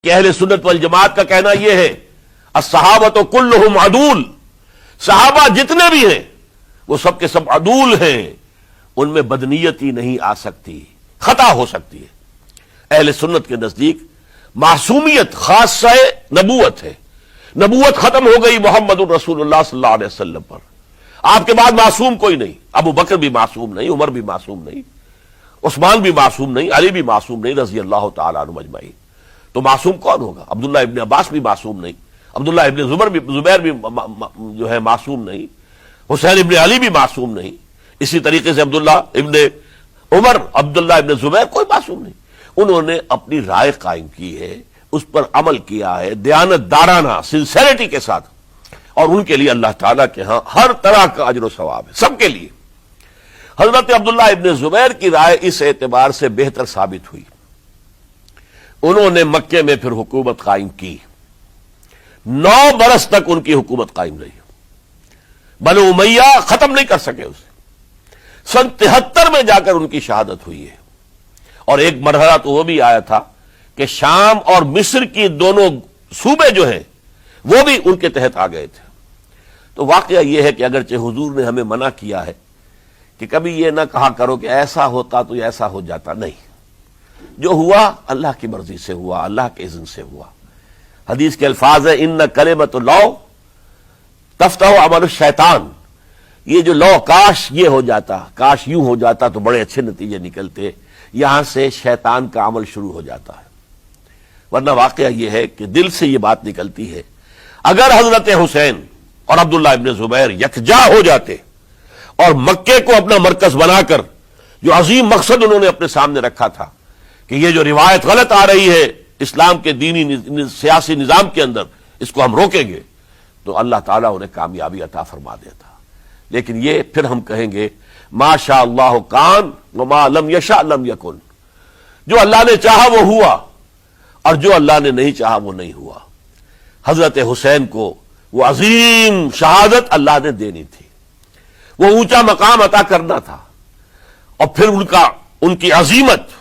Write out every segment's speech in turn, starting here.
کہ اہل سنت والجماعت کا کہنا یہ ہے الصحابۃ کلہم عدول، صحابہ جتنے بھی ہیں وہ سب کے سب عدول ہیں، ان میں بدنیتی نہیں آ سکتی، خطا ہو سکتی ہے۔ اہل سنت کے نزدیک معصومیت خاصہ نبوت ہے، نبوت ختم ہو گئی محمد الرسول اللہ صلی اللہ علیہ وسلم پر، آپ کے بعد معصوم کوئی نہیں، ابو بکر بھی معصوم نہیں، عمر بھی معصوم نہیں، عثمان بھی معصوم نہیں، علی بھی معصوم نہیں رضی اللہ تعالیٰ عنہ اجمعین۔ تو معصوم کون ہوگا؟ عبداللہ ابن عباس بھی معصوم نہیں، عبداللہ ابن زبیر بھی جو ہے معصوم نہیں، حسین ابن علی بھی معصوم نہیں، اسی طریقے سے عبداللہ ابن عمر، عبداللہ ابن زبیر کوئی معصوم نہیں۔ انہوں نے اپنی رائے قائم کی ہے، اس پر عمل کیا ہے دیانت دارانہ سنسیریٹی کے ساتھ، اور ان کے لیے اللہ تعالیٰ کے ہاں ہر طرح کا اجر و ثواب ہے سب کے لیے۔ حضرت عبداللہ ابن زبیر کی رائے اس اعتبار سے بہتر ثابت ہوئی، انہوں نے مکے میں پھر حکومت قائم کی، 9 برس تک ان کی حکومت قائم رہی، بنو امیہ ختم نہیں کر سکے اسے۔ سن 73 میں جا کر ان کی شہادت ہوئی ہے، اور ایک مرحلہ تو وہ بھی آیا تھا کہ شام اور مصر کی دونوں صوبے جو ہیں وہ بھی ان کے تحت آ گئے تھے۔ تو واقعہ یہ ہے کہ اگرچہ حضور نے ہمیں منع کیا ہے کہ کبھی یہ نہ کہا کرو کہ ایسا ہوتا تو ایسا ہو جاتا، نہیں، جو ہوا اللہ کی مرضی سے ہوا، اللہ کے اذن سے ہوا۔ حدیث کے الفاظ ہے ان کلمۃ اللہ تفتح عمل الشیطان، یہ جو لو کاش یہ ہو جاتا، کاش یوں ہو جاتا تو بڑے اچھے نتیجے نکلتے، یہاں سے شیطان کا عمل شروع ہو جاتا ہے۔ ورنہ واقعہ یہ ہے کہ دل سے یہ بات نکلتی ہے، اگر حضرت حسین اور عبداللہ ابن زبیر یکجا ہو جاتے اور مکے کو اپنا مرکز بنا کر جو عظیم مقصد انہوں نے اپنے سامنے رکھا تھا کہ یہ جو روایت غلط آ رہی ہے اسلام کے دینی سیاسی نظام کے اندر، اس کو ہم روکیں گے، تو اللہ تعالیٰ انہیں کامیابی عطا فرما دیتا۔ لیکن یہ پھر ہم کہیں گے ما شاء اللہ کان وما لم یشاء لم یکن، جو اللہ نے چاہا وہ ہوا، اور جو اللہ نے نہیں چاہا وہ نہیں ہوا۔ حضرت حسین کو وہ عظیم شہادت اللہ نے دینی تھی، وہ اونچا مقام عطا کرنا تھا، اور پھر ان کی عظیمت،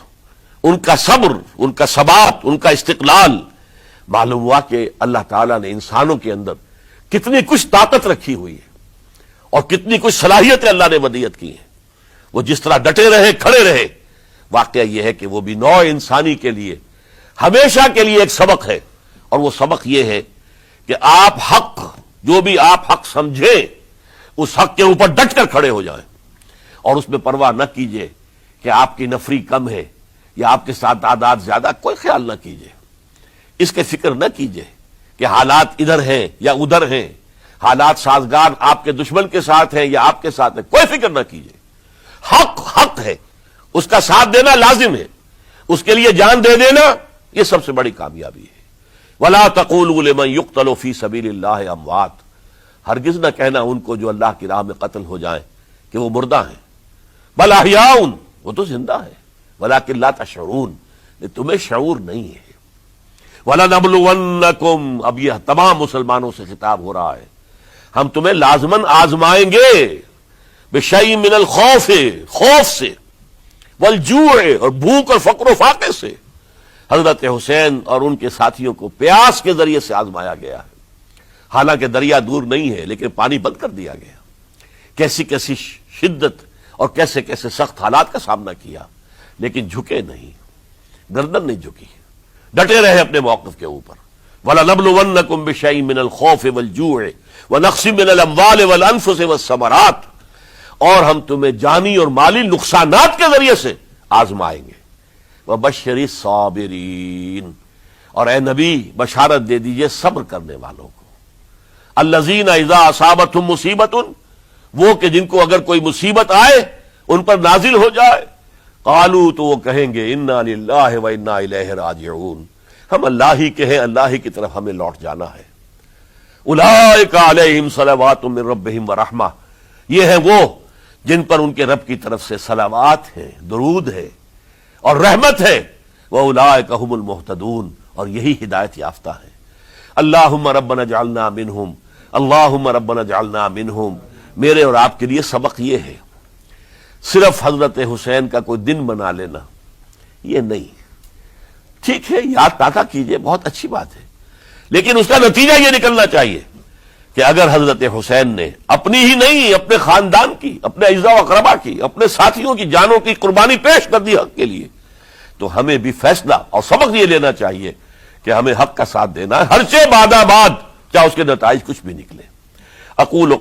ان کا صبر، ان کا ثبات، ان کا استقلال، معلوم ہوا کہ اللہ تعالیٰ نے انسانوں کے اندر کتنی کچھ طاقت رکھی ہوئی ہے اور کتنی کچھ صلاحیتیں اللہ نے ودیعت کی ہیں۔ وہ جس طرح ڈٹے رہے، کھڑے رہے، واقعہ یہ ہے کہ وہ بھی نوع انسانی کے لیے ہمیشہ کے لیے ایک سبق ہے، اور وہ سبق یہ ہے کہ آپ حق، جو بھی آپ حق سمجھیں اس حق کے اوپر ڈٹ کر کھڑے ہو جائیں، اور اس میں پرواہ نہ کیجئے کہ آپ کی نفری کم ہے یا آپ کے ساتھ تعداد زیادہ، کوئی خیال نہ کیجئے، اس کے فکر نہ کیجئے کہ حالات ادھر ہیں یا ادھر ہیں، حالات سازگار آپ کے دشمن کے ساتھ ہیں یا آپ کے ساتھ ہیں، کوئی فکر نہ کیجئے۔ حق حق ہے، اس کا ساتھ دینا لازم ہے، اس کے لیے جان دے دینا یہ سب سے بڑی کامیابی ہے۔ وَلَا تَقُولُوا لِمَن يُقْتَلُ فِي سَبِيلِ اللَّهِ أَمْوَاتٌ، ہرگز نہ کہنا ان کو جو اللہ کی راہ میں قتل ہو جائیں کہ وہ مردہ ہیں، بل احیاء، وہ تو زندہ ہے، ولیکن لا تشعرون، تمہیں شعور نہیں ہے۔ وَلَنَبْلُوَنَّكُمْ، اب یہ تمام مسلمانوں سے خطاب ہو رہا ہے، ہم تمہیں لازماً آزمائیں گے، بِشَيْءٍ مِّنَ الْخَوْفِ، خوف سے، وَالْجُوعِ، اور بھوک اور فقر و فاقے سے۔ حضرت حسین اور ان کے ساتھیوں کو پیاس کے ذریعے سے آزمایا گیا ہے، حالانکہ دریا دور نہیں ہے لیکن پانی بند کر دیا گیا، کیسی کیسی شدت اور کیسے کیسے سخت حالات کا سامنا کیا، لیکن جھکے نہیں، گردن نہیں جھکی، ڈٹے رہے اپنے موقف کے اوپر۔ وَلَنَبْلُوَنَّكُمْ بِشَيْءٍ مِّنَ الْخَوْفِ وَالْجُوعِ وَنَقْصٍ مِّنَ الْأَمْوَالِ وَالْأَنفُسِ وَالثَّمَرَاتِ، اور ہم تمہیں جانی اور مالی نقصانات کے ذریعے سے آزمائیں گے۔ وَبَشِّرِ الصَّابِرِينَ، اور اے نبی بشارت دے دیجئے صبر کرنے والوں کو۔ الَّذِينَ إِذَا أَصَابَتْهُمْ مُصِيبَةٌ، وہ کہ جن کو اگر کوئی مصیبت آئے، ان پر نازل ہو جائے، قالوا، تو وہ کہیں گے اِنَّا لِلَّهِ وَإِنَّا إِلَيْهِ راجعون، ہم اللہ ہی کے ہیں، اللہ ہی کی طرف ہمیں لوٹ جانا ہے۔ أُولَئِكَ عَلَيْهِمْ صَلَوَاتٌ مِّن رَّبِّهِمْ وَرَحْمَةٌ، یہ ہیں وہ جن پر ان کے رب کی طرف سے صلوات ہیں، درود ہے اور رحمت ہے۔ وَأُولَئِكَ هُمُ الْمُهْتَدُونَ، اور یہی ہدایت یافتہ ہیں۔ اللہم ربنا اجعلنا منہم، اللہم ربنا اجعلنا منہم، میرے اور آپ کے لیے سبق یہ ہے، صرف حضرت حسین کا کوئی دن منا لینا یہ نہیں، ٹھیک ہے، یاد تازہ کیجئے، بہت اچھی بات ہے، لیکن اس کا نتیجہ یہ نکلنا چاحیے کہ اگر حضرت حسین نے اپنی ہی نہیں، اپنے خاندان کی، اپنے اعزاء و اقربا کی، اپنے ساتھیوں کی جانوں کی قربانی پیش کر دی حق کے لیے، تو ہمیں بھی فیصلہ اور سبق یہ لینا چاہیے کہ ہمیں حق کا ساتھ دینا ہے، ہر چیز بعد چاہے اس کے نتائج کچھ بھی نکلے۔ اقول